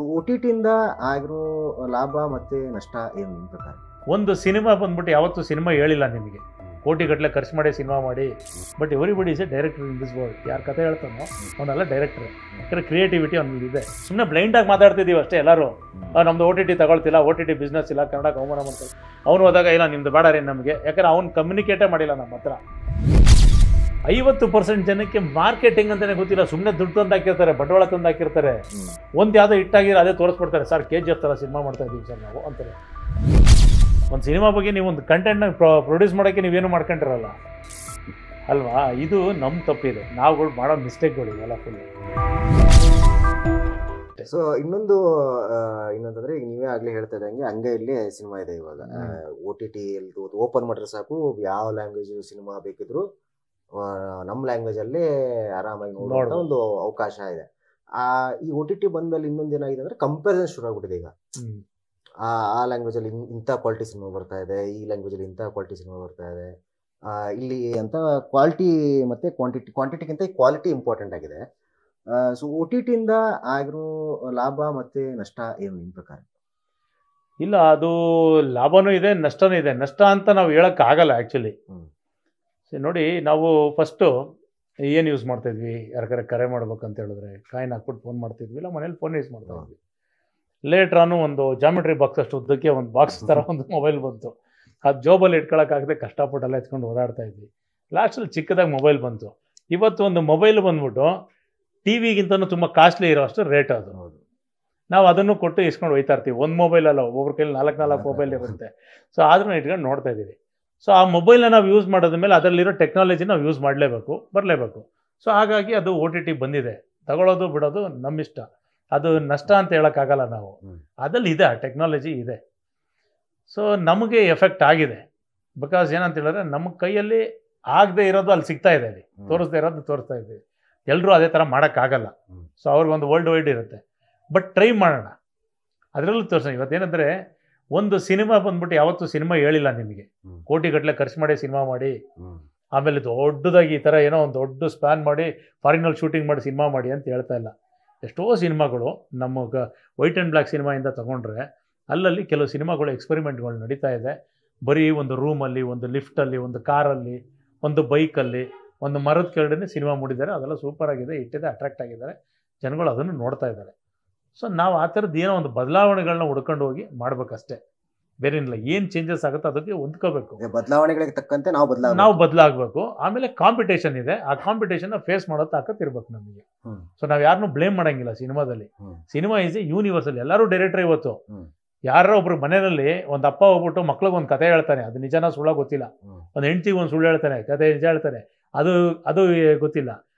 OTT ಇಂದ ಆಗಿರೋ ಲಾಭ ಮತ್ತೆ ನಷ್ಟ ಏನು ನಿಮ್ಮ ಪ್ರಕಾರ? ಒಂದು ಸಿನಿಮಾ ಬಂದ್ಬಿಟ್ಟು ಯಾವತ್ತೂ ಸಿನಿಮಾ ಹೇಳಿಲ್ಲ ನಿಮಗೆ ಕೋಟಿಗಟ್ಟಲೆ ಖರ್ಚು ಮಾಡಿ ಸಿನಿಮಾ ಮಾಡಿ. But everybody is A director in this world. ಯಾರು ಕತೆ ಹೇಳ್ತಾನೋ ಅವನೆಲ್ಲ ಡೈರೆಕ್ಟ್ರೆ. ಯಾಕಂದರೆ ಕ್ರಿಯೇಟಿವಿಟಿ ಅವ್ನಲ್ಲಿ ಇದೆ. ಸುಮ್ಮನೆ ಬ್ಲೈಂಡಾಗಿ ಮಾತಾಡ್ತಿದ್ದೀವಿ ಅಷ್ಟೇ ಎಲ್ಲರೂ. ನಮ್ಮದು OTT ತಗೊಳ್ತಿಲ್ಲ, OTT ಬಿಸ್ನೆಸ್ ಇಲ್ಲ, ಕನ್ನಡಕ್ಕೆ ಅವಮಾನ ಮಾಡ್ತಾರೆ. ಅವನು ಹೋದಾಗ ಇಲ್ಲ ನಿಮ್ದು ಬೇಡ ರೀ ನಮಗೆ, ಯಾಕಂದ್ರೆ ಅವ್ನು ಕಮ್ಯುನಿಕೇಟೇ ಮಾಡಿಲ್ಲ ನಮ್ಮ ಹತ್ರ. 50% ಜನಕ್ಕೆ ಮಾರ್ಕೆಟಿಂಗ್ ಅಂತಲೇ ಗೊತ್ತಿಲ್ಲ. ಸುಮ್ಮನೆ ದುಡ್ಡು ತಂದು ಹಾಕಿರ್ತಾರೆ, ಬಂಡವಾಳ ತಂದು ಹಾಕಿರ್ತಾರೆ. ಒಂದು ಯಾವುದೋ ಹಿಟ್ಟಾಗಿರೋ ಅದೇ ತೋರಿಸ್ಬಿಡ್ತಾರೆ. ಸರ್ KGF ಥರ ಸಿನಿಮಾ ಮಾಡ್ತಾ ಇದ್ದೀವಿ ಸರ್ ನಾವು ಅಂತಾರೆ. ಒಂದು ಸಿನಿಮಾ ಬಗ್ಗೆ ನೀವು ಒಂದು ಕಂಟೆಂಟ್ನ ಪ್ರೊಡ್ಯೂಸ್ ಮಾಡೋಕ್ಕೆ ನೀವೇನು ಮಾಡ್ಕೊಂಡಿರಲ್ಲ ಅಲ್ವಾ? ಇದು ನಮ್ಮ ತಪ್ಪಿದೆ, ನಾವುಗಳು ಮಾಡೋ ಮಿಸ್ಟೇಕ್ಗಳು ಇವೆಲ್ಲ ಫುಲ್. ಸೊ ಇನ್ನೊಂದಂದ್ರೆ ಈಗ ನೀವೇ ಆಗಲೇ ಹೇಳ್ತಾ ಇದ್ದಂಗೆ ಅಂಗೈಯಲ್ಲಿ ಸಿನಿಮಾ ಇದೆ ಇವಾಗ. OTT ಓಪನ್ ಮಾಡಿದ್ರೆ ಸಾಕು, ಯಾವ ಲ್ಯಾಂಗ್ವೇಜ್ ಸಿನಿಮಾ ಬೇಕಿದ್ರು ನಮ್ಮ ಲ್ಯಾಂಗ್ವೇಜಲ್ಲಿ ಆರಾಮಾಗಿ ನೋಡುವಂಥ ಒಂದು ಅವಕಾಶ ಇದೆ. ಈ OTT ಬಂದ್ಮೇಲೆ ಇನ್ನೊಂದು ಏನಾಗಿದೆ ಅಂದರೆ ಕಂಪ್ಯಾರಿಸನ್ ಶುರು ಆಗ್ಬಿಟ್ಟಿದೆ ಈಗ. ಆ ಲ್ಯಾಂಗ್ವೇಜಲ್ಲಿ ಇಂಥ ಕ್ವಾಲಿಟಿ ಸಿನಿಮಾ ಬರ್ತಾ ಇದೆ, ಈ ಲ್ಯಾಂಗ್ವೇಜಲ್ಲಿ ಇಂಥ ಕ್ವಾಲಿಟಿ ಸಿನಿಮಾ ಬರ್ತಾ ಇದೆ. ಇಲ್ಲಿ ಅಂತ ಕ್ವಾಲಿಟಿ ಮತ್ತು ಕ್ವಾಂಟಿಟಿಗಿಂತ ಈ ಕ್ವಾಲಿಟಿ ಇಂಪಾರ್ಟೆಂಟ್ ಆಗಿದೆ. ಸೊ OTT ಇಂದ ಆಗಿರೋ ಲಾಭ ಮತ್ತು ನಷ್ಟ ಏನು ನಿಮ್ಮ ಪ್ರಕಾರ? ಇಲ್ಲ, ಅದು ಲಾಭನೂ ಇದೆ, ನಷ್ಟನೂ ಇದೆ. ನಷ್ಟ ಅಂತ ನಾವು ಹೇಳೋಕ್ಕಾಗಲ್ಲ ಆ್ಯಕ್ಚುಲಿ. ನೋಡಿ, ನಾವು ಫಸ್ಟು ಏನು ಯೂಸ್ ಮಾಡ್ತಾಯಿದ್ವಿ, ಯಾರಿಗಾರ ಕರೆ ಮಾಡ್ಬೇಕಂತ ಹೇಳಿದ್ರೆ ಕಾಯಿನ್ ಹಾಕ್ಬಿಟ್ಟು ಫೋನ್ ಮಾಡ್ತಿದ್ವಿ, ಇಲ್ಲ ಮನೇಲಿ ಫೋನ್ ಯೂಸ್ ಮಾಡ್ತಾ ಇದ್ವಿ. ಲೇಟ್ರಾನು ಒಂದು ಜಾಮೆಟ್ರಿ ಬಾಕ್ಸ್ ಅಷ್ಟು ಉದ್ದಕ್ಕೆ ಒಂದು ಬಾಕ್ಸ್ ಥರ ಒಂದು ಮೊಬೈಲ್ ಬಂತು. ಅದು ಜೋಬಲ್ಲಿ ಇಟ್ಕೊಳ್ಳೋಕ್ಕಾಗದೆ ಕಷ್ಟಪಟ್ಟೆಲ್ಲ ಎತ್ಕೊಂಡು ಓಡಾಡ್ತಾ ಇದ್ವಿ. ಲಾಸ್ಟಲ್ಲಿ ಚಿಕ್ಕದಾಗಿ ಮೊಬೈಲ್ ಬಂತು. ಇವತ್ತು ಒಂದು ಮೊಬೈಲ್ ಬಂದ್ಬಿಟ್ಟು TV ಗಿಂತನೂ ತುಂಬ ಕಾಸ್ಟ್ಲಿ ಇರೋ ಅಷ್ಟು ರೇಟ್ ಅದು. ನಾವು ಅದನ್ನು ಕೊಟ್ಟು ಇಸ್ಕೊಂಡು ಹೋಯ್ತಾ ಇರ್ತೀವಿ. ಒಂದು ಮೊಬೈಲ್ ಅಲ್ಲ, ಒಬ್ಬೊಬ್ರ ಕೈಲಿ 4 ಮೊಬೈಲ್ ಇರುತ್ತೆ. ಸೊ ಆದ್ರೂ ಇಟ್ಕೊಂಡು ನೋಡ್ತಾ ಇದ್ದೀವಿ. ಸೊ ಆ ಮೊಬೈಲ್ನ ನಾವು ಯೂಸ್ ಮಾಡೋದ ಮೇಲೆ ಅದರಲ್ಲಿರೋ ಟೆಕ್ನಾಲಜಿ ನಾವು ಯೂಸ್ ಬರಲೇಬೇಕು. ಸೊ ಹಾಗಾಗಿ ಅದು OTT ಬಂದಿದೆ. ತಗೊಳ್ಳೋದು ಬಿಡೋದು ನಮ್ಮಿಷ್ಟ. ಅದು ನಷ್ಟ ಅಂತ ಹೇಳೋಕ್ಕಾಗಲ್ಲ ನಾವು. ಅದ್ರಲ್ಲಿ ಇದೆ, ಟೆಕ್ನಾಲಜಿ ಇದೆ. ಸೊ ನಮಗೆ ಎಫೆಕ್ಟ್ ಆಗಿದೆ. ಬಿಕಾಸ್ ಏನಂತ ಹೇಳಿದ್ರೆ ನಮ್ಮ ಕೈಯಲ್ಲಿ ಆಗದೆ ಇರೋದು ಅಲ್ಲಿ ಸಿಗ್ತಾ ಇದೆ, ಅಲ್ಲಿ ತೋರಿಸ್ದೇ ಇರೋದು ತೋರಿಸ್ತಾ ಇದ್ದೀವಿ. ಎಲ್ಲರೂ ಅದೇ ಥರ ಮಾಡೋಕ್ಕಾಗಲ್ಲ. ಸೊ ಅವ್ರಿಗೊಂದು ವರ್ಲ್ಡ್ ವೈಡ್ ಇರುತ್ತೆ. ಬಟ್ ಟ್ರೈ ಮಾಡೋಣ, ಅದರಲ್ಲೂ ತೋರಿಸೋಣ. ಇವತ್ತೇನೆಂದರೆ ಒಂದು ಸಿನಿಮಾ ಬಂದ್ಬಿಟ್ಟು ಯಾವತ್ತೂ ಸಿನಿಮಾ ಹೇಳಿಲ್ಲ ನಿಮಗೆ ಕೋಟಿಗಟ್ಟಲೆ ಖರ್ಚು ಮಾಡಿ ಸಿನಿಮಾ ಮಾಡಿ, ಆಮೇಲೆ ದೊಡ್ಡದಾಗಿ ಈ ಥರ ಏನೋ ಒಂದು ದೊಡ್ಡ ಸ್ಪ್ಯಾನ್ ಮಾಡಿ ಫಾರಿನಲ್ಲಿ ಶೂಟಿಂಗ್ ಮಾಡಿ ಸಿನಿಮಾ ಮಾಡಿ ಅಂತ ಹೇಳ್ತಾ ಇಲ್ಲ. ಎಷ್ಟೋ ಸಿನಿಮಾಗಳು ನಮ್ಮ ವೈಟ್ ಆ್ಯಂಡ್ ಬ್ಲ್ಯಾಕ್ ಸಿನಿಮಾಯಿಂದ ತೊಗೊಂಡ್ರೆ ಅಲ್ಲಲ್ಲಿ ಕೆಲವು ಸಿನಿಮಾಗಳು ಎಕ್ಸ್ಪೆರಿಮೆಂಟ್ಗಳು ನಡೀತಾ ಇದೆ. ಬರೀ ಒಂದು ರೂಮಲ್ಲಿ, ಒಂದು ಲಿಫ್ಟಲ್ಲಿ, ಒಂದು ಕಾರಲ್ಲಿ, ಒಂದು ಬೈಕಲ್ಲಿ, ಒಂದು ಮರದ ಕೆಳಗಡೆ ಸಿನಿಮಾ ಮೂಡಿದ್ದಾರೆ. ಅದೆಲ್ಲ ಸೂಪರಾಗಿದೆ, ಇಟ್ಟಿದೆ, ಅಟ್ರಾಕ್ಟ್ ಆಗಿದ್ದಾರೆ, ಜನಗಳು ಅದನ್ನು ನೋಡ್ತಾ ಇದ್ದಾರೆ. ಸೊ ನಾವು ಆ ಥರದ್ದು ಏನೋ ಒಂದು ಬದಲಾವಣೆಗಳನ್ನ ಹುಡ್ಕೊಂಡು ಹೋಗಿ ಮಾಡ್ಬೇಕಷ್ಟೇ, ಬೇರೇನಿಲ್ಲ. ಏನು ಚೇಂಜಸ್ ಆಗುತ್ತೋ ಅದಕ್ಕೆ ಹೊಂದ್ಕೋಬೇಕು. ಬದಲಾವಣೆಗಳಿಗೆ ತಕ್ಕಂತೆ ನಾವು ಬದಲಾಗಬೇಕು. ಆಮೇಲೆ ಕಾಂಪಿಟೇಷನ್ ಇದೆ, ಆ ಕಾಂಪಿಟೇಷನ್ನ ಫೇಸ್ ಮಾಡೋ ತಾಕತ್ತಿರ್ಬೇಕು ನಮಗೆ. ಸೊ ನಾವು ಯಾರನ್ನೂ ಬ್ಲೇಮ್ ಮಾಡೋಂಗಿಲ್ಲ ಸಿನಿಮಾದಲ್ಲಿ. Cinema is A universal. ಎಲ್ಲರೂ ಡೈರೆಕ್ಟರ್. ಇವತ್ತು ಯಾರೋ ಒಬ್ರು ಮನೆಯಲ್ಲಿ ಒಂದು ಅಪ್ಪ ಹೋಗ್ಬಿಟ್ಟು ಮಕ್ಳಿಗೆ ಒಂದು ಕತೆ ಹೇಳ್ತಾನೆ, ಅದು ನಿಜನ ಸುಳ್ಳ ಗೊತ್ತಿಲ್ಲ. ಒಂದು ಹೆಂಡ್ತಿಗೆ ಒಂದು ಸುಳ್ಳು ಹೇಳ್ತಾನೆ, ಕತೆ ನಿಜ ಹೇಳ್ತಾನೆ, ಅದು ಗೊತ್ತಿಲ್ಲ.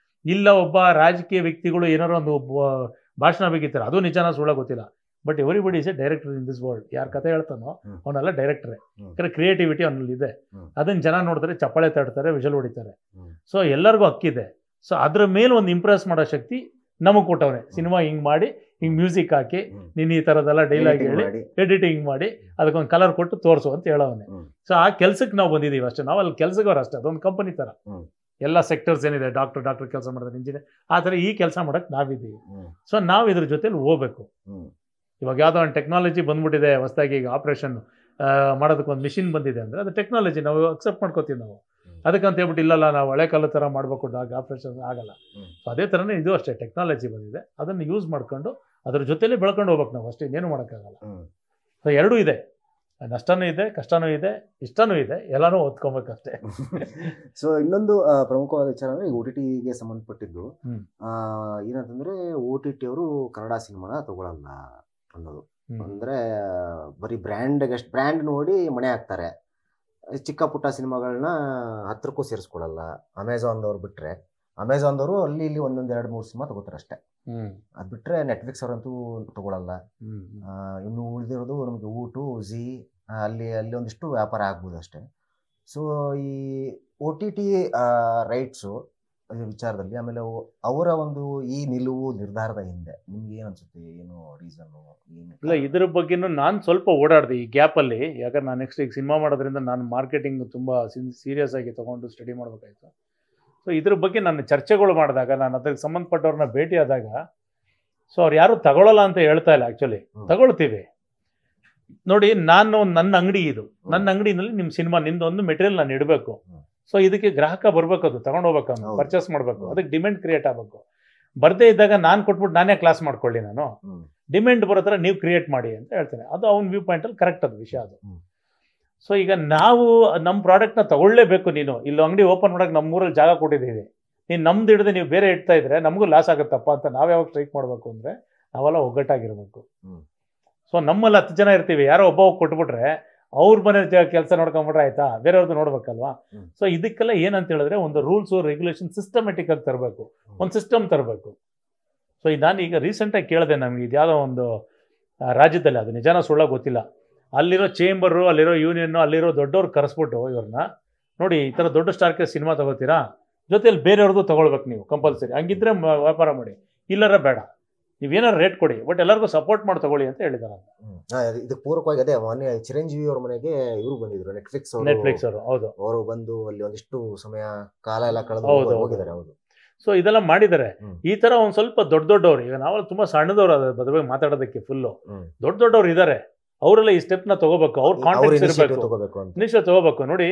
ಇಲ್ಲ ಒಬ್ಬ ರಾಜಕೀಯ ವ್ಯಕ್ತಿಗಳು ಏನಾರು ಒಂದು ಭಾಷಣ ಬೇಕಿರ್ತಾರೆ, ಅದು ನಿಜನ ಸುಳ್ಳ ಗೊತ್ತಿಲ್ಲ. But everybody is A director in this world. ಯಾರು ಕತೆ ಹೇಳ್ತಾನೋ ಅವನೆಲ್ಲ ಡೈರೆಕ್ಟ್ರೆ. ಯಾಕಂದರೆ ಕ್ರಿಯೇಟಿವಿಟಿ ಅವನಲ್ಲಿ ಇದೆ. ಅದನ್ನು ಜನ ನೋಡಿದ್ರೆ ಚಪ್ಪಾಳೆ ತಡ್ತಾರೆ, ವಿಷಲ್ ಹೊಡಿತಾರೆ. ಸೊ ಎಲ್ಲರಿಗೂ ಹಕ್ಕಿದೆ. ಸೊ ಅದ್ರ ಮೇಲೆ ಒಂದು ಇಂಪ್ರೆಸ್ ಮಾಡೋ ಶಕ್ತಿ ನಮಗೆ ಕೊಟ್ಟವನೇ. ಸಿನಿಮಾ ಹಿಂಗೆ ಮಾಡಿ, ಹಿಂಗೆ ಮ್ಯೂಸಿಕ್ ಹಾಕಿ, ನೀನು ಈ ಥರದ್ದೆಲ್ಲ ಡೈಲಾಗ್ ಹೇಳಿ, ಎಡಿಟಿಂಗ್ ಮಾಡಿ, ಅದಕ್ಕೊಂದು ಕಲರ್ ಕೊಟ್ಟು ತೋರಿಸು ಅಂತ ಹೇಳೋವನೇ. ಸೊ ಆ ಕೆಲಸಕ್ಕೆ ನಾವು ಬಂದಿದ್ದೀವಿ ಅಷ್ಟೇ. ನಾವು ಅಲ್ಲಿ ಕೆಲಸದವ್ರು ಅಷ್ಟೇ. ಅದೊಂದು ಕಂಪನಿ ಥರ. ಎಲ್ಲ ಸೆಕ್ಟರ್ಸ್ ಏನಿದೆ, ಡಾಕ್ಟರ್ ಕೆಲಸ ಮಾಡಿದ್ರೆ, ಇಂಜಿನಿಯರ್, ಆ ಥರ ಈ ಕೆಲಸ ಮಾಡೋಕ್ಕೆ ನಾವಿದ್ದೀವಿ. ಸೊ ನಾವು ಇದ್ರ ಜೊತೆಲಿ ಹೋಗ್ಬೇಕು. ಇವಾಗ ಯಾವುದೋ ಒಂದು ಟೆಕ್ನಾಲಜಿ ಬಂದ್ಬಿಟ್ಟಿದೆ ಹೊಸದಾಗಿ, ಈಗ ಆಪ್ರೇಷನ್ ಮಾಡೋದಕ್ಕೆ ಒಂದು ಮಿಷಿನ್ ಬಂದಿದೆ ಅಂದರೆ ಅದು ಟೆಕ್ನಾಲಜಿ, ನಾವು ಅಕ್ಸೆಪ್ಟ್ ಮಾಡ್ಕೋತೀವಿ ನಾವು. ಅದಕ್ಕಂತ ಹೇಳ್ಬಿಟ್ಟು ಇಲ್ಲಲ್ಲ ನಾವು ಹಳೆ ಕಾಲದ ಥರ ಮಾಡಬೇಕು, ಆಪ್ರೇಷನ್ ಆಗಲ್ಲ. ಸೊ ಅದೇ ಥರನೇ ಇದು ಅಷ್ಟೇ, ಟೆಕ್ನಾಲಜಿ ಬಂದಿದೆ, ಅದನ್ನು ಯೂಸ್ ಮಾಡ್ಕೊಂಡು ಅದ್ರ ಜೊತೆಲೇ ಬೆಳ್ಕೊಂಡು ಹೋಗ್ಬೇಕು ನಾವು ಅಷ್ಟೇ, ಇನ್ನೇನು ಮಾಡೋಕ್ಕಾಗಲ್ಲ. ಸೊ ಎರಡೂ ಇದೆ, ನಷ್ಟನೂ ಇದೆ, ಕಷ್ಟನೂ ಇದೆ, ಇಷ್ಟನೂ ಇದೆ, ಎಲ್ಲನೂ ಓದ್ಕೊಬೇಕಷ್ಟೇ. ಸೊ ಇನ್ನೊಂದು ಪ್ರಮುಖವಾದ ವಿಚಾರ ಅಂದರೆ OTTಗೆ ಸಂಬಂಧಪಟ್ಟಿದ್ದು ಏನಂತಂದರೆ OTT ಅವರು ಕನ್ನಡ ಸಿನಿಮಾನ ತಗೊಳ್ಳಲ್ಲ ಅನ್ನೋದು. ಅಂದರೆ ಬರೀ ಬ್ರ್ಯಾಂಡ್ ನೋಡಿ ಮಣೆ ಹಾಕ್ತಾರೆ. ಚಿಕ್ಕ ಪುಟ್ಟ ಸಿನಿಮಾಗಳನ್ನ ಹತ್ರಕ್ಕೂ ಸೇರಿಸ್ಕೊಳ್ಳಲ್ಲ. ಅಮೆಝಾನ್ದವ್ರು ಬಿಟ್ಟರೆ, ಅಮೆಝಾನ್ದವರು ಅಲ್ಲಿ ಇಲ್ಲಿ 1-2-3 ಸಿನಿಮಾ ತಗೋತಾರೆ ಅಷ್ಟೇ. ಅದು ಬಿಟ್ಟರೆ ನೆಟ್ಫ್ಲಿಕ್ಸ್ ಅವರಂತೂ ತಗೊಳ್ಳಲ್ಲ. ಇನ್ನು ಉಳಿದಿರೋದು ನಮಗೆ ಊಟು, ಝೀ, ಅಲ್ಲಿ ಒಂದಿಷ್ಟು ವ್ಯಾಪಾರ ಆಗ್ಬೋದು ಅಷ್ಟೇ. ಸೊ ಈ OTT ರೈಟ್ಸು ವಿಚಾರದಲ್ಲಿ ಆಮೇಲೆ ಅವರ ಒಂದು ಈ ನಿಲುವು ನಿರ್ಧಾರದ ಹಿಂದೆ ನಿಮ್ಗೆ ಏನು ಅನ್ಸುತ್ತೆ? ಏನು ರೀಸನ್ನು ಏನು? ಇಲ್ಲ, ಇದ್ರ ಬಗ್ಗೆನೂ ನಾನು ಸ್ವಲ್ಪ ಓಡಾಡಿದೆ ಈ ಗ್ಯಾಪಲ್ಲಿ. ಯಾಕಂದ್ರೆ ನಾನು ನೆಕ್ಸ್ಟ್ ಈಗ ಸಿನಿಮಾ ಮಾಡೋದ್ರಿಂದ ನಾನು ಮಾರ್ಕೆಟಿಂಗ್ ತುಂಬ ಸೀರಿಯಸ್ ಆಗಿ ತೊಗೊಂಡು ಸ್ಟಡಿ ಮಾಡಬೇಕಾಯ್ತು. ಸೊ ಇದ್ರ ಬಗ್ಗೆ ನಾನು ಚರ್ಚೆಗಳು ಮಾಡಿದಾಗ, ನಾನು ಅದಕ್ಕೆ ಸಂಬಂಧಪಟ್ಟವ್ರನ್ನ ಭೇಟಿಯಾದಾಗ ಸೊ ಅವ್ರು ಯಾರು ತಗೊಳ್ಳಲ್ಲ ಅಂತ ಹೇಳ್ತಾ ಇಲ್ಲ, ಆ್ಯಕ್ಚುಲಿ ತಗೊಳ್ತೀವಿ. ನೋಡಿ, ನಾನು ನನ್ನ ಅಂಗಡಿ ಇದು, ನನ್ನ ಅಂಗಡಿನಲ್ಲಿ ನಿಮ್ಮ ಸಿನಿಮಾ ನಿಂದು ಒಂದು ಮೆಟೀರಿಯಲ್ ನಾನು ಇಡಬೇಕು. ಸೊ ಇದಕ್ಕೆ ಗ್ರಾಹಕ ಬರ್ಬೇಕು, ಅದು ತಗೊಂಡು ಹೋಗ್ಬೇಕು, ಅವ್ನು ಪರ್ಚೇಸ್ ಮಾಡಬೇಕು, ಅದಕ್ಕೆ ಡಿಮ್ಯಾಂಡ್ ಕ್ರಿಯೇಟ್ ಆಗಬೇಕು. ಬರ್ದೇ ಇದ್ದಾಗ ನಾನು ಕೊಟ್ಬಿಟ್ಟು ನಾನೇ ಕ್ಲಾಸ್ ಮಾಡ್ಕೊಳ್ಳಿ, ನಾನು ಡಿಮ್ಯಾಂಡ್ ಬರೋ ಥರ ನೀವು ಕ್ರಿಯೇಟ್ ಮಾಡಿ ಅಂತ ಹೇಳ್ತೇನೆ. ಅದು ಅವ್ನ ವ್ಯೂ ಪಾಯಿಂಟಲ್ಲಿ ಕರೆಕ್ಟ್ ಅದು ವಿಷಯ ಅದು. ಸೊ ಈಗ ನಾವು ನಮ್ಮ ಪ್ರಾಡಕ್ಟ್ನ ತಗೊಳ್ಳೇಬೇಕು. ನೀನು ಇಲ್ಲಿ ಅಂಗಡಿ ಓಪನ್ ಮಾಡೋಕೆ ನಮ್ಮೂರಲ್ಲಿ ಜಾಗ ಕೊಟ್ಟಿದ್ದೀವಿ, ನೀನು ನಮ್ದು ಹಿಡಿದು ನೀವು ಬೇರೆ ಇಡ್ತಾ ಇದ್ರೆ ನಮಗೂ ಲಾಸ್ ಆಗುತ್ತಪ್ಪ ಅಂತ ನಾವು ಯಾವಾಗ ಸ್ಟ್ರೈಕ್ ಮಾಡಬೇಕು ಅಂದರೆ ನಾವೆಲ್ಲ ಒಗ್ಗಟ್ಟಾಗಿರ್ಬೇಕು. ಸೊ ನಮ್ಮಲ್ಲಿ 10 ಜನ ಇರ್ತೀವಿ, ಯಾರೋ ಒಬ್ಬ ಕೊಟ್ಬಿಟ್ರೆ ಅವ್ರ ಮನೆ ಕೆಲಸ ನೋಡ್ಕೊಂಬಿಟ್ರೆ ಆಯ್ತಾ, ಬೇರೆಯವ್ರದ್ದು ನೋಡ್ಬೇಕಲ್ವಾ. ಸೊ ಇದಕ್ಕೆಲ್ಲ ಏನಂತ ಹೇಳಿದ್ರೆ ಒಂದು ರೂಲ್ಸು ರೆಗ್ಯುಲೇಷನ್ ಸಿಸ್ಟಮೆಟಿಕ್ ಆಗಿ ತರಬೇಕು, ಒಂದು ಸಿಸ್ಟಮ್ ತರಬೇಕು. ಸೊ ನಾನು ಈಗ ರೀಸೆಂಟಾಗಿ ಕೇಳಿದೆ, ನಮ್ಗೆ ಇದ್ಯಾವುದೋ ಒಂದು ರಾಜ್ಯದಲ್ಲಿ, ಅದು ನಿಜಾನ ಸುಳ್ಳ ಗೊತ್ತಿಲ್ಲ, ಅಲ್ಲಿರೋ ಚೇಂಬರು, ಅಲ್ಲಿರೋ ಯೂನಿಯನ್ನು, ಅಲ್ಲಿರೋ ದೊಡ್ಡವ್ರು ಕರೆಸ್ಬಿಟ್ಟು ಇವ್ರನ್ನ ನೋಡಿ, ಈ ಥರ ದೊಡ್ಡ ಸ್ಟಾರ್ಗೆ ಸಿನಿಮಾ ತಗೋತೀರಾ, ಜೊತೆಯಲ್ಲಿ ಬೇರೆಯವ್ರದ್ದು ತೊಗೊಳ್ಬೇಕು ನೀವು ಕಂಪಲ್ಸರಿ, ಹಂಗಿದ್ರೆ ವ್ಯಾಪಾರ ಮಾಡಿ, ಇಲ್ಲರ ಬೇಡ, ನೀವೇನಾರು ರೇಟ್ ಕೊಡಿ, ಬಟ್ ಎಲ್ಲರಿಗೂ ಸಪೋರ್ಟ್ ಮಾಡಿ ತಗೊಳ್ಳಿ ಅಂತ ಹೇಳಿದಾರೆ. ಇದಕ್ಕೆ ಪೂರಕವಾಗಿ ಅದೇ ಮೊನ್ನೆ ಚಿರಂಜೀವಿ ಅವ್ರ ಮನೆಗೆ ಇವರು ಬಂದಿದ್ರು, ನೆಟ್ಫ್ಲಿಕ್ಸ್ ಅವರು. ಹೌದು, ಅವರು ಬಂದು ಅಲ್ಲಿ ಒಂದಿಷ್ಟು ಸಮಯ ಕಾಲ ಎಲ್ಲ ಕಳೆದು ಹೋಗಿದ್ದಾರೆ. ಹೌದು. ಸೊ ಇದೆಲ್ಲ ಮಾಡಿದ್ದಾರೆ. ಈ ತರ ಒಂದ್ ಸ್ವಲ್ಪ ದೊಡ್ಡವ್ರು, ಈಗ ನಾವೆಲ್ಲ ತುಂಬಾ ಸಣ್ಣದವ್ರು ಅದ್ರ ಬಗ್ಗೆ ಮಾತಾಡೋದಕ್ಕೆ ಫುಲ್ಲು ದೊಡ್ಡವ್ರು ಇದ್ದಾರೆ, ಅವರೆಲ್ಲ ಈ ಸ್ಟೆಪ್ ನ ತಗೋಬೇಕು, ಅವ್ರ ಕಾಂಟ್ಯಾಕ್ಟ್ ಇರಬೇಕು, ನಿಶ್ಚಯ ತಗೋಬೇಕು. ನೋಡಿ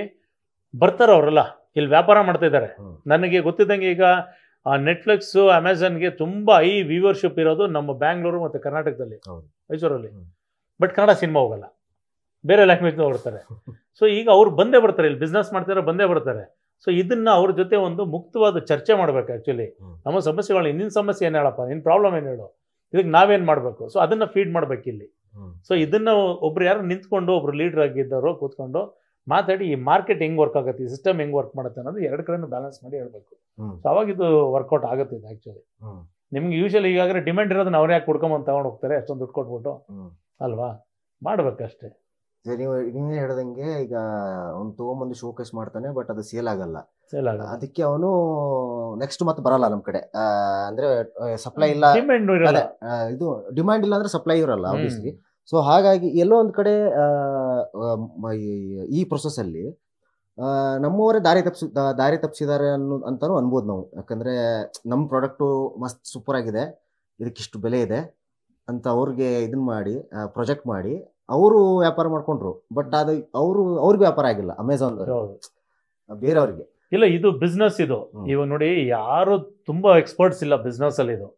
ಬರ್ತಾರ ಅವರೆಲ್ಲ ಇಲ್ಲಿ ವ್ಯಾಪಾರ ಮಾಡ್ತಾ ಇದ್ದಾರೆ. ನನಗೆ ಗೊತ್ತಿದ್ದಂಗೆ ಈಗ ನೆಟ್ಫ್ಲಿಕ್ಸ್, ಅಮೆಝಾನ್ಗೆ ತುಂಬಾ ಹೈ ವ್ಯೂವರ್ಶಿಪ್ ಇರೋದು ನಮ್ಮ ಬ್ಯಾಂಗ್ಳೂರು ಮತ್ತು ಕರ್ನಾಟಕದಲ್ಲಿ, ಮೈಸೂರಲ್ಲಿ. ಬಟ್ ಕನ್ನಡ ಸಿನಿಮಾ ಹೋಗಲ್ಲ, ಬೇರೆ ಲ್ಯಾಂಗ್ವೇಜ್ ನೋಡ್ತಾರೆ. ಸೊ ಈಗ ಅವ್ರು ಬಂದೇ ಬರ್ತಾರೆ, ಇಲ್ಲಿ ಬಿಸ್ನೆಸ್ ಮಾಡ್ತಾರೆ, ಬಂದೇ ಬರ್ತಾರೆ. ಸೊ ಇದನ್ನ ಅವ್ರ ಜೊತೆ ಒಂದು ಮುಕ್ತವಾದ ಚರ್ಚೆ ಮಾಡ್ಬೇಕು. ಆ್ಯಕ್ಚುಲಿ ನಮ್ಮ ಸಮಸ್ಯೆಗಳು, ನಿನ್ನ ಸಮಸ್ಯೆ ಏನು ಹೇಳಪ್ಪ, ನಿನ್ನ ಪ್ರಾಬ್ಲಮ್ ಏನು ಹೇಳು, ಇದಕ್ಕೆ ನಾವೇನು ಮಾಡಬೇಕು, ಸೊ ಅದನ್ನ ಫೀಡ್ ಮಾಡ್ಬೇಕು ಇಲ್ಲಿ. ಸೊ ಇದನ್ನ ಒಬ್ರು ಯಾರು ನಿಂತ್ಕೊಂಡು, ಒಬ್ರು ಲೀಡರ್ ಆಗಿದ್ದವರು ಕೂತ್ಕೊಂಡು ಮಾತಾಡಿ ಈ ಮಾರ್ಕೆಟ್ ಹೆಂಗ್ ವರ್ಕ್ ಆಗುತ್ತೆ, ಈ ಸಿಸ್ಟಮ್ ಹೆಂಗ್ ವರ್ಕ್ ಮಾಡುತ್ತೆ ಅನ್ನೋದು ಎರಡು ಕಡೆನೂ ಬ್ಯಾಲೆನ್ಸ್ ಮಾಡಿ ಹೇಳ್ಬೇಕು. ಸೊ ಅವಾಗ ಇದು ವರ್ಕೌಟ್ ಆಗುತ್ತೆ. ಇದು ಆ್ಯಕ್ಚುಲಿ ನಿಮ್ಗೆ ಯೂಶಲಿ ಈಗಾಗಲೇ ಡಿಮ್ಯಾಂಡ್ ಇರೋದನ್ನ ಅವ್ರು ಯಾಕೆ ಕುಡ್ಕೊಂಬಂದು ತಗೊಂಡು ಹೋಗ್ತಾರೆ, ಅಷ್ಟೊಂದು ದುಡ್ಡು ಕೊಟ್ಬಿಟ್ಟು ಅಲ್ವಾ, ಮಾಡ್ಬೇಕಷ್ಟೇ. ನೀವೇ ಹೇಳ್ದಂಗೆ ಈಗ ಅವ್ನು ತಗೊಂಬಂದು ಶೋಕೇಸ್ ಮಾಡ್ತಾನೆ, ಬಟ್ ಅದು ಸೇಲ್ ಆಗಲ್ಲ. ಅದಕ್ಕೆ ಅವನು ನೆಕ್ಸ್ಟ್ ಮತ್ತೆ ಬರಲ್ಲ ನಮ್ ಕಡೆ, ಅಂದ್ರೆ ಸಪ್ಲೈ ಇಲ್ಲ, ಇದು ಡಿಮ್ಯಾಂಡ್ ಇಲ್ಲ ಅಂದ್ರೆ ಸಪ್ಲೈ ಇರಲ್ಲ ಆಬ್ವಿಯಸ್ಲಿ. ಸೊ ಹಾಗಾಗಿ ಎಲ್ಲೋ ಒಂದ್ ಕಡೆ ಈ ಪ್ರೊಸೆಸ್ ಅಲ್ಲಿ ನಮ್ಮವರೇ ದಾರಿ ತಪ್ಪಿಸಿದ್ದಾರೆ ಅಂತಾನು ಅನ್ಬೋದು ನಾವು. ಯಾಕಂದ್ರೆ ನಮ್ಮ ಪ್ರಾಡಕ್ಟು ಮಸ್ತ್ ಸೂಪರ್ ಆಗಿದೆ, ಇದಕ್ಕಿಷ್ಟು ಬೆಲೆ ಇದೆ ಅಂತ ಅವ್ರಿಗೆ ಇದನ್ನ ಮಾಡಿ ಪ್ರೊಜೆಕ್ಟ್ ಮಾಡಿ ಅವರು ವ್ಯಾಪಾರ ಮಾಡ್ಕೊಂಡ್ರು. ಬಟ್ ಅದು ಅವ್ರಿಗೆ ವ್ಯಾಪಾರ ಆಗಿಲ್ಲ, ಅಮೆಝಾನ್ ಬೇರೆಯವ್ರಿಗೆ ಇಲ್ಲ. ಇದು ಬಿಸ್ನೆಸ್. ಇದು ಇವಾಗ ನೋಡಿ, ಯಾರು ತುಂಬಾ ಎಕ್ಸ್ಪರ್ಟ್ಸ್ ಇಲ್ಲ ಬಿಸ್ನೆಸ್ ಅಲ್ಲಿ. ಇದು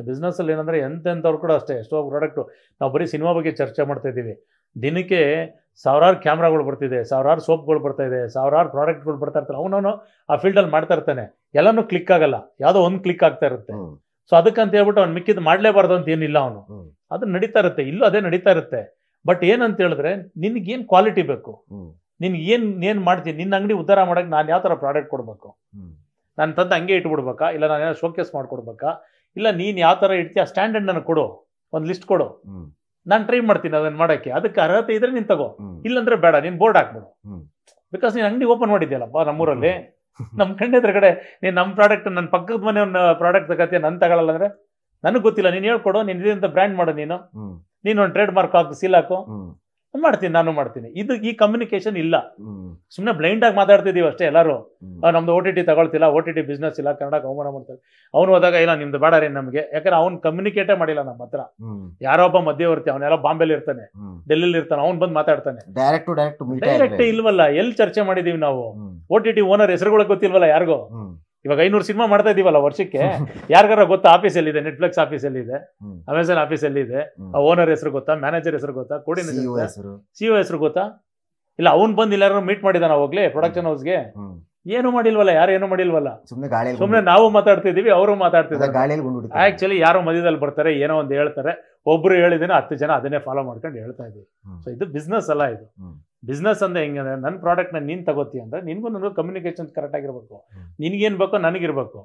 ಬಿಸ್ನೆಸ್ ಅಲ್ಲಿ ಏನಂದ್ರೆ ಎಂತೆಂಥವ್ರು ಕೂಡ ಅಷ್ಟೇ, ಎಷ್ಟೋ ಪ್ರಾಡಕ್ಟ್ ನಾವು ಬರೀ ಸಿನಿಮಾ ಬಗ್ಗೆ ಚರ್ಚೆ ಮಾಡ್ತಾ ಇದ್ದೀವಿ. ದಿನಕ್ಕೆ ಸಾವಿರಾರು ಕ್ಯಾಮ್ರಾಗಳು ಬರ್ತಿದೆ, ಸಾವಿರಾರು ಸೋಪ್ಗಳು ಬರ್ತಾ ಇದೆ, ಸಾವಿರಾರು ಪ್ರಾಡಕ್ಟ್ಗಳು ಬರ್ತಾ ಇರ್ತಾರೆ. ಅವನವನು ಆ ಫೀಲ್ಡಲ್ಲಿ ಮಾಡ್ತಾ ಇರ್ತಾನೆ, ಎಲ್ಲನೂ ಕ್ಲಿಕ್ ಆಗಲ್ಲ, ಯಾವುದೋ ಒಂದು ಕ್ಲಿಕ್ ಆಗ್ತಾ ಇರುತ್ತೆ. ಸೊ ಅದಕ್ಕಂತ ಹೇಳ್ಬಿಟ್ಟು ಅವ್ನು ಮಿಕ್ಕಿದ್ದು ಮಾಡಲೇಬಾರ್ದು ಅಂತ ಏನಿಲ್ಲ, ಅವನು ಅದು ನಡೀತಾ ಇರುತ್ತೆ, ಇಲ್ಲೂ ಅದೇ ನಡೀತಾ ಇರುತ್ತೆ. ಬಟ್ ಏನಂತ ಹೇಳಿದ್ರೆ ನಿನ್ಗೇನು ಕ್ವಾಲಿಟಿ ಬೇಕು, ನಿನ್ಗೆ ಏನು ಮಾಡ್ತೀನಿ, ನಿನ್ನ ಅಂಗಡಿ ಉದ್ಧಾರ ಮಾಡೋಕೆ ನಾನು ಯಾವ ಥರ ಪ್ರಾಡಕ್ಟ್ ಕೊಡಬೇಕು, ನಾನು ತಂದು ಹಂಗೆ ಇಟ್ಬಿಡ್ಬೇಕಾ, ಇಲ್ಲ ನಾನು ಏನೋ ಶೋಕೇಸ್ ಮಾಡ್ಕೊಡ್ಬೇಕಾ, ಇಲ್ಲ ನೀನು ಯಾವ ಥರ ಇಡ್ತೀಯ ಸ್ಟ್ಯಾಂಡರ್ಡ್ ನನಗೆ ಕೊಡು, ಒಂದು ಲಿಸ್ಟ್ ಕೊಡು, ನಾನು ಟ್ರೈ ಮಾಡ್ತೀನಿ ಅದನ್ನು ಮಾಡೋಕ್ಕೆ. ಅದಕ್ಕೆ ಅರ್ಹತೆ ಇದ್ರೆ ನೀನು ತಗೋ, ಇಲ್ಲಾಂದ್ರೆ ಬೇಡ, ನೀನು ಬೋರ್ಡ್ ಹಾಕ್ಬಿಡು. ಬಿಕಾಸ್ ನೀನು ಅಂಗಡಿ ಓಪನ್ ಮಾಡಿದ್ಯಲ್ಲಪ್ಪ ನಮ್ಮೂರಲ್ಲಿ, ನಮ್ಮ ಕಡೆ ನೀನು ನಮ್ಮ ಪ್ರಾಡಕ್ಟ್, ನನ್ನ ಪಕ್ಕದ ಮನೆ ಒಂದು ಪ್ರಾಡಕ್ಟ್ ತಗೋತೀಯ, ನನ್ನ ತಗೊಳ್ಳಲ್ಲ ಅಂದರೆ ನನಗೆ ಗೊತ್ತಿಲ್ಲ, ನೀನು ಹೇಳ್ಕೊಡು, ನೀನು ಇದಂತ ಬ್ರ್ಯಾಂಡ್ ಮಾಡು, ನೀನು ಒಂದು ಟ್ರೇಡ್ ಮಾರ್ಕ್ ಹಾಕು, ಸೀಲ್ ಹಾಕು, ಮಾಡ್ತೀನಿ, ನಾನು ಮಾಡ್ತೀನಿ. ಇದು ಈ ಕಮ್ಯುನಿಕೇಶನ್ ಇಲ್ಲ, ಸುಮ್ಮನೆ ಬ್ಲೈಂಡ್ ಆಗಿ ಮಾತಾಡ್ತಿದೀವಿ ಅಷ್ಟೇ ಎಲ್ಲರೂ. ನಮ್ದು OTT ತಗೊಳ್ತಿಲ್ಲ, OTT ಬಿಸ್ನೆಸ್ ಇಲ್ಲ, ಕನ್ನಡಕ್ಕೆ ಅವಮಾನ ಮಾಡ್ತಾರೆ. ಅವ್ನು ಹೋದಾಗ ಇಲ್ಲ ನಿಮ್ದು ಬೇಡ ರೀ ನಮಗೆ, ಯಾಕಂದ್ರೆ ಅವ್ನು ಕಮ್ಯುನಿಕೇಟೇ ಮಾಡಿಲ್ಲ ನಮ್ಮ ಹತ್ರ. ಯಾರೋ ಒಬ್ಬ ಮಧ್ಯವರ್ತಿ, ಅವನೆಲ್ಲ ಬಾಂಬೆಲಿ ಇರ್ತಾನೆ, ಡೆಲ್ಲಿಲಿ ಇರ್ತಾನೆ, ಅವ್ನು ಬಂದು ಮಾತಾಡ್ತಾನೆ. ಡೈರೆಕ್ಟ್ ಇಲ್ವಲ್ಲ, ಎಲ್ಲಿ ಚರ್ಚೆ ಮಾಡಿದೀವಿ ನಾವು? OTT ಓನರ್ ಹೆಸರುಗಳು ಗೊತ್ತಿಲ್ವಲ್ಲ ಯಾರಿಗೂ. ಇವಾಗ 500 ಸಿನಿಮಾ ಮಾಡ್ತಾ ಇದೀವಲ್ಲ ವರ್ಷಕ್ಕೆ, ಯಾರಿಗಾರ ಗೊತ್ತಾ ಆಫೀಸ್ ಎಲ್ಲಿದೆ, ನೆಟ್ಫ್ಲಿಕ್ಸ್ ಆಫೀಸ್ ಎಲ್ಲಿದೆ, ಅಮೆಝಾನ್ ಆಫೀಸ್ ಎಲ್ಲಿದೆ, ಆ ಓನರ್ ಹೆಸರು ಗೊತ್ತಾ, ಮ್ಯಾನೇಜರ್ ಹೆಸರು ಗೊತ್ತಾ, ಕೋರ್ಡಿನೇಟರ್ CEO ಹೆಸರು ಗೊತ್ತಾ? ಇಲ್ಲ ಅವ್ನು ಬಂದು ಎಲ್ಲಾರು ಮೀಟ್ ಮಾಡಿದಾನ ಹೋಗ್ಲಿ ಪ್ರೊಡಕ್ಷನ್ ಹೌಸ್ಗೆ? ಏನು ಮಾಡಿಲ್ವಲ್ಲ, ಯಾರು ಏನು ಮಾಡಿಲ್ವಲ್ಲ, ಸುಮ್ಮನೆ ನಾವು ಮಾತಾಡ್ತಿದೀವಿ, ಅವರು ಮಾತಾಡ್ತಿದ್ದಾರೆ. ಆಕ್ಚುಲಿ ಯಾರೋ ಮಧ್ಯದಲ್ಲಿ ಬರ್ತಾರೆ, ಏನೋ ಒಂದು ಹೇಳ್ತಾರೆ, ಒಬ್ರು ಹೇಳಿದ್ರೆ 10 ಜನ ಅದನ್ನೇ ಫಾಲೋ ಮಾಡ್ಕೊಂಡು ಹೇಳ್ತಾ ಇದೀವಿ. ಸೊ ಇದು ಬಿಸ್ನೆಸ್ ಅಲ್ಲ. ಇದು ಬಿಸ್ನೆಸ್ ಅಂದ್ರೆ ಹೆಂಗಂದ್ರೆ, ನನ್ನ ಪ್ರಾಡಕ್ಟ್ನ ನೀನು ತಗೋತಿ ಅಂದ್ರೆ ನಿನ್ಗೂ ನನಗೂ ಕಮ್ಯುನಿಕೇಶನ್ ಕರೆಕ್ಟ್ ಆಗಿರ್ಬೇಕು. ನಿನ್ಗೇನು ಬೇಕೋ ನನಗಿರ್ಬೇಕು,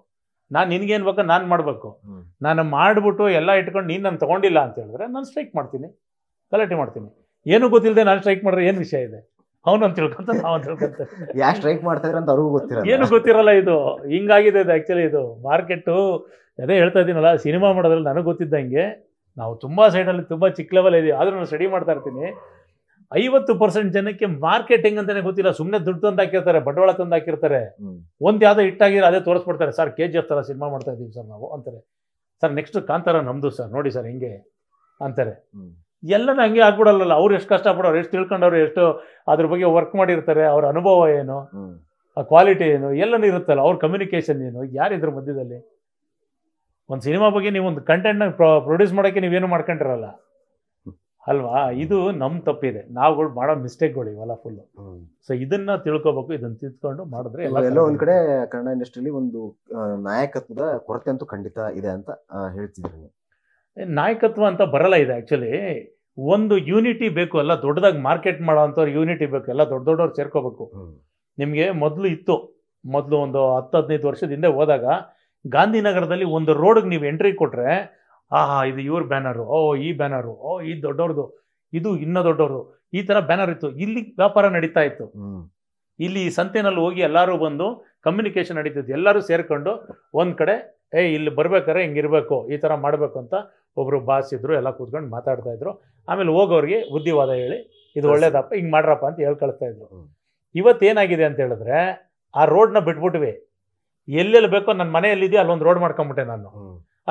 ನಾನು ನಿನ್ಗೇನು ಬೇಕೋ ನಾನು ಮಾಡಬೇಕು. ನಾನು ಮಾಡ್ಬಿಟ್ಟು ಎಲ್ಲ ಇಟ್ಕೊಂಡು ನೀನು ನಾನು ತಗೊಂಡಿಲ್ಲ ಅಂತ ಹೇಳಿದ್ರೆ ನಾನು ಸ್ಟ್ರೈಕ್ ಮಾಡ್ತೀನಿ, ಗಲಾಟೆ ಮಾಡ್ತೀನಿ. ಏನು ಗೊತ್ತಿಲ್ಲದೆ ನಾನು ಸ್ಟ್ರೈಕ್ ಮಾಡಿದ್ರೆ ಏನು ವಿಷಯ ಇದೆ? ಅವನು ತಿಳ್ಕೊಂತ ನಾವು ತಿಳ್ಕೊಂತಾರೆ, ಯಾರು ಸ್ಟ್ರೈಕ್ ಮಾಡ್ತಾರೆ ಅಂತ ಅವ್ರಿಗೂ ಗೊತ್ತಿರಲ್ಲ, ಏನು ಗೊತ್ತಿರಲ್ಲ. ಇದು ಹಿಂಗಾಗಿದೆ ಇದು ಆ್ಯಕ್ಚುಲಿ. ಇದು ಮಾರ್ಕೆಟು ಅದೇ ಹೇಳ್ತಾ ಇದ್ದೀನಲ್ಲ, ಸಿನಿಮಾ ಮಾಡೋದ್ರಲ್ಲಿ ನನಗೆ ಗೊತ್ತಿದ್ದಂಗೆ ನಾವು ತುಂಬ ಸೈಡಲ್ಲಿ ತುಂಬ ಚಿಕ್ಕ ಲೆವೆಲ್ ಇದೀವಿ. ಆದರೂ ನಾನು ಸ್ಟಡಿ ಮಾಡ್ತಾ ಇರ್ತೀನಿ. 50% ಜನಕ್ಕೆ ಮಾರ್ಕೆಟಿಂಗ್ ಅಂತಾನೆ ಗೊತ್ತಿಲ್ಲ, ಸುಮ್ಮನೆ ದುಡ್ಡು ತಂದು ಹಾಕಿರ್ತಾರೆ, ಬಂಡವಾಳ ತಂದು ಹಾಕಿರ್ತಾರೆ. ಒಂದು ಯಾವುದೋ ಹಿಟ್ಟಾಗಿರೋ ಅದೇ ತೋರಿಸ್ಬಿಡ್ತಾರೆ, ಸರ್ KGF ಥರ ಸಿನಿಮಾ ಮಾಡ್ತಾ ಇದ್ದೀವಿ ಸರ್ ನಾವು ಅಂತಾರೆ. ಸರ್ ನೆಕ್ಸ್ಟ್ ಕಾಂತಾರ ನಮ್ಮದು ಸರ್ ನೋಡಿ ಸರ್ ಹಿಂಗೆ ಅಂತಾರೆ. ಎಲ್ಲನೂ ಹಂಗೆ ಆಗ್ಬಿಡಲ್ಲ. ಅವ್ರು ಎಷ್ಟು ಕಷ್ಟಪಡೋರು, ಎಷ್ಟು ತಿಳ್ಕೊಂಡವ್ರು, ಎಷ್ಟು ಅದ್ರ ಬಗ್ಗೆ ವರ್ಕ್ ಮಾಡಿರ್ತಾರೆ, ಅವ್ರ ಅನುಭವ ಏನು, ಆ ಕ್ವಾಲಿಟಿ ಏನು, ಎಲ್ಲನೂ ಇರುತ್ತಲ್ಲ, ಅವ್ರ ಕಮ್ಯುನಿಕೇಷನ್ ಏನು, ಯಾರಿದ್ರ ಮಧ್ಯದಲ್ಲಿ. ಒಂದು ಸಿನಿಮಾ ಬಗ್ಗೆ ನೀವು ಒಂದು ಕಂಟೆಂಟ್ನ ಪ್ರೊಡ್ಯೂಸ್ ಮಾಡೋಕ್ಕೆ ನೀವೇನು ಮಾಡ್ಕೊಂಡಿರಲ್ಲ ಅಲ್ವಾ. ಇದು ನಮ್ಮ ತಪ್ಪಿದೆ, ನಾವುಗಳು ಮಾಡೋ ಮಿಸ್ಟೇಕ್ಗಳು ಇವೆಲ್ಲ ಫುಲ್ಲು. ಸೊ ಇದನ್ನ ತಿಳ್ಕೊಬೇಕು, ಇದನ್ನ ತಿಳ್ಕೊಂಡು ಮಾಡಿದ್ರೆ ಎಲ್ಲೋ ಒಂದ್ ಕಡೆ ಕನ್ನಡ ಇಂಡಸ್ಟ್ರಿಯಲ್ಲಿ ಒಂದು ನಾಯಕತ್ವದ ಕೊರತೆ ಅಂತೂ ಖಂಡಿತ ಇದೆ ಅಂತ ಹೇಳ್ತಿದ್ರಿ. ನಾಯಕತ್ವ ಅಂತ ಬರಲ್ಲ ಇದೆ ಆ್ಯಕ್ಚುಲಿ. ಒಂದು ಯೂನಿಟಿ ಬೇಕು, ಎಲ್ಲ ದೊಡ್ಡದಾಗಿ ಮಾರ್ಕೆಟ್ ಮಾಡೋ ಅಂಥವ್ರು ಯೂನಿಟಿ ಬೇಕು, ಎಲ್ಲ ದೊಡ್ಡವ್ರು ಸೇರ್ಕೋಬೇಕು. ನಿಮಗೆ ಮೊದಲು ಇತ್ತು, ಮೊದಲು ಒಂದು 10-15 ವರ್ಷದ ಹಿಂದೆ ಹೋದಾಗ ಗಾಂಧಿನಗರದಲ್ಲಿ ಒಂದು ರೋಡ್ಗೆ ನೀವು ಎಂಟ್ರಿ ಕೊಟ್ಟರೆ ಇದು ಇವ್ರ ಬ್ಯಾನರು, ಈ ಬ್ಯಾನರು, ಈ ದೊಡ್ಡವ್ರದ್ದು, ಇದು ಇನ್ನೂ ದೊಡ್ಡವರು, ಈ ಥರ ಬ್ಯಾನರ್ ಇತ್ತು. ಇಲ್ಲಿ ವ್ಯಾಪಾರ ನಡೀತಾ ಇತ್ತು. ಇಲ್ಲಿ ಸಂತೆನಲ್ಲಿ ಹೋಗಿ ಎಲ್ಲರೂ ಬಂದು ಕಮ್ಯುನಿಕೇಷನ್ ನಡೀತಿತ್ತು. ಎಲ್ಲರೂ ಸೇರ್ಕೊಂಡು ಒಂದು ಕಡೆ ಇಲ್ಲಿ ಬರ್ಬೇಕಾದ್ರೆ ಹಿಂಗಿರ್ಬೇಕು, ಈ ಥರ ಮಾಡಬೇಕು ಅಂತ ಒಬ್ಬರು ಬಾಸ್ ಇದ್ರು, ಎಲ್ಲ ಕೂತ್ಕೊಂಡು ಮಾತಾಡ್ತಾ ಇದ್ರು. ಆಮೇಲೆ ಹೋಗೋರಿಗೆ ಬುದ್ಧಿವಾದ ಹೇಳಿ ಇದು ಒಳ್ಳೇದಪ್ಪ, ಹಿಂಗೆ ಮಾಡ್ರಪ್ಪ ಅಂತ ಹೇಳಿ ಕಳಿಸ್ತಾ ಇದ್ರು. ಇವತ್ತೇನಾಗಿದೆ ಅಂತ ಹೇಳಿದ್ರೆ ಆ ರೋಡ್ನ ಬಿಟ್ಬಿಟ್ವಿ. ಎಲ್ಲೆಲ್ಲಿ ಬೇಕೋ ನನ್ನ ಮನೆಯಲ್ಲಿದೆಯೋ ಅಲ್ಲೊಂದು ರೋಡ್ ಮಾಡ್ಕೊಂಬಿಟ್ಟೆ ನಾನು.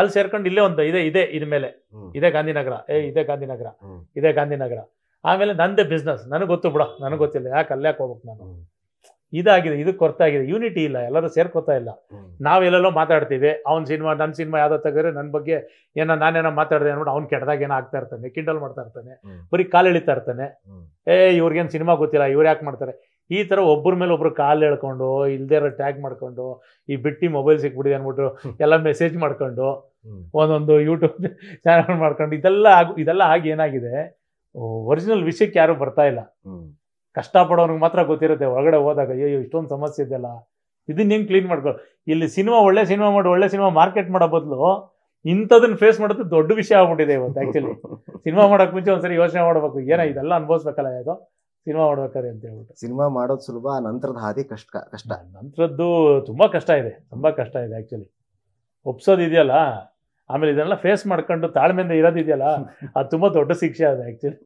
ಅಲ್ಲಿ ಸೇರ್ಕೊಂಡು ಇಲ್ಲೇ ಒಂದು ಇದೆ ಇದ್ರ ಮೇಲೆ ಇದೇ ಗಾಂಧಿನಗರ, ಇದೇ ಗಾಂಧಿನಗರ, ಇದೇ ಗಾಂಧಿನಗರ. ಆಮೇಲೆ ನಂದೇ ಬಿಸ್ನೆಸ್, ನನಗೆ ಗೊತ್ತು ಬಿಡ, ನನಗೆ ಗೊತ್ತಿಲ್ಲ, ಯಾಕೆ ಅಲ್ಯಾಕೆ ಹೋಗ್ಬೇಕು ನಾನು. ಇದಾಗಿದೆ, ಇದು ಕೊರತಾಗಿದೆ. ಯೂನಿಟಿ ಇಲ್ಲ, ಎಲ್ಲರೂ ಸೇರ್ಕೋತಾ ಇಲ್ಲ. ನಾವೆಲ್ಲೆಲ್ಲೋ ಮಾತಾಡ್ತೀವಿ, ಅವ್ನ ಸಿನಿಮಾ ನನ್ನ ಸಿನಿಮಾ ಯಾವುದೋ ತೆಗೆದ್ರೆ ನನ್ನ ಬಗ್ಗೆ ನಾನೇನೋ ಮಾತಾಡಿದೆ ಅಂದ್ಬಿಟ್ಟು ಅವ್ನು ಕೆಟ್ಟದಾಗ ಏನೋ ಆಗ್ತಾ ಇರ್ತಾನೆ, ಕಿಂಡಲ್ ಮಾಡ್ತಾ ಇರ್ತಾನೆ, ಬರೀ ಕಾಲು ಎಳಿತಾ ಇರ್ತಾನೆ. ಇವ್ರಿಗೇನು ಸಿನಿಮಾ ಗೊತ್ತಿಲ್ಲ, ಇವ್ರು ಯಾಕೆ ಮಾಡ್ತಾರೆ, ಈ ಥರ ಒಬ್ಬರ ಮೇಲೆ ಒಬ್ರು ಕಾಲು ಎಳ್ಕೊಂಡು ಇಲ್ದೇ ಇರೋ ಟ್ಯಾಗ್ ಮಾಡ್ಕೊಂಡು, ಈ ಬಿಟ್ಟು ಮೊಬೈಲ್ ಸಿಕ್ಬಿಟ್ಟಿದೆ ಅಂದ್ಬಿಟ್ಟು ಎಲ್ಲ ಮೆಸೇಜ್ ಮಾಡ್ಕೊಂಡು, ಒಂದೊಂದು ಯೂಟ್ಯೂಬ್ ಚಾನಲ್ ಮಾಡ್ಕೊಂಡು, ಇದೆಲ್ಲ ಆಗಿ ಏನಾಗಿದೆ, ಒರಿಜಿನಲ್ ವಿಷಯಕ್ಕೆ ಯಾರು ಬರ್ತಾ ಇಲ್ಲ. ಕಷ್ಟಪಡೋನಿಗೆ ಮಾತ್ರ ಗೊತ್ತಿರುತ್ತೆ. ಒಳಗಡೆ ಹೋದಾಗ ಅಯ್ಯೋ ಇಷ್ಟೊಂದು ಸಮಸ್ಯೆ ಇದೆಯಲ್ಲ, ಇದನ್ನ ಹೆಂಗೆ ಕ್ಲೀನ್ ಮಾಡ್ಕೊ. ಇಲ್ಲಿ ಸಿನಿಮಾ ಒಳ್ಳೆ ಸಿನಿಮಾ ಮಾಡಿ ಒಳ್ಳೆ ಸಿನಿಮಾ ಮಾರ್ಕೆಟ್ ಮಾಡೋ ಬದಲು ಇಂಥದನ್ನ ಫೇಸ್ ಮಾಡೋದು ದೊಡ್ಡ ವಿಷಯ ಆಗ್ಬಿಟ್ಟಿದೆ ಇವತ್ತು. ಆ್ಯಕ್ಚುಲಿ ಸಿನಿಮಾ ಮಾಡೋಕೆ ಮುಂಚೆ ಒಂದ್ಸರಿ ಯೋಚನೆ ಮಾಡಬೇಕು, ಇದೆಲ್ಲ ಅನುಭವಿಸ್ಬೇಕಲ್ಲ ಇದು ಸಿನಿಮಾ ಮಾಡ್ಬೇಕಾರೆ ಅಂತ ಹೇಳ್ಬಿಟ್ಟು. ಸಿನಿಮಾ ಮಾಡೋದು ಸುಲಭ, ನಂತರದ ಹಾದಿ ಕಷ್ಟ. ನಂತರದ್ದು ತುಂಬ ಕಷ್ಟ ಇದೆ ಆ್ಯಕ್ಚುಲಿ. ಒಪ್ಸೋದು ಇದೆಯಲ್ಲ, ಆಮೇಲೆ ಇದನ್ನೆಲ್ಲ ಫೇಸ್ ಮಾಡ್ಕೊಂಡು ತಾಳ್ಮೆಯಿಂದ ಇರೋದಿದೆಯಲ್ಲ, ಅದು ತುಂಬ ದೊಡ್ಡ ಶಿಕ್ಷೆ ಇದೆ ಆ್ಯಕ್ಚುಲಿ.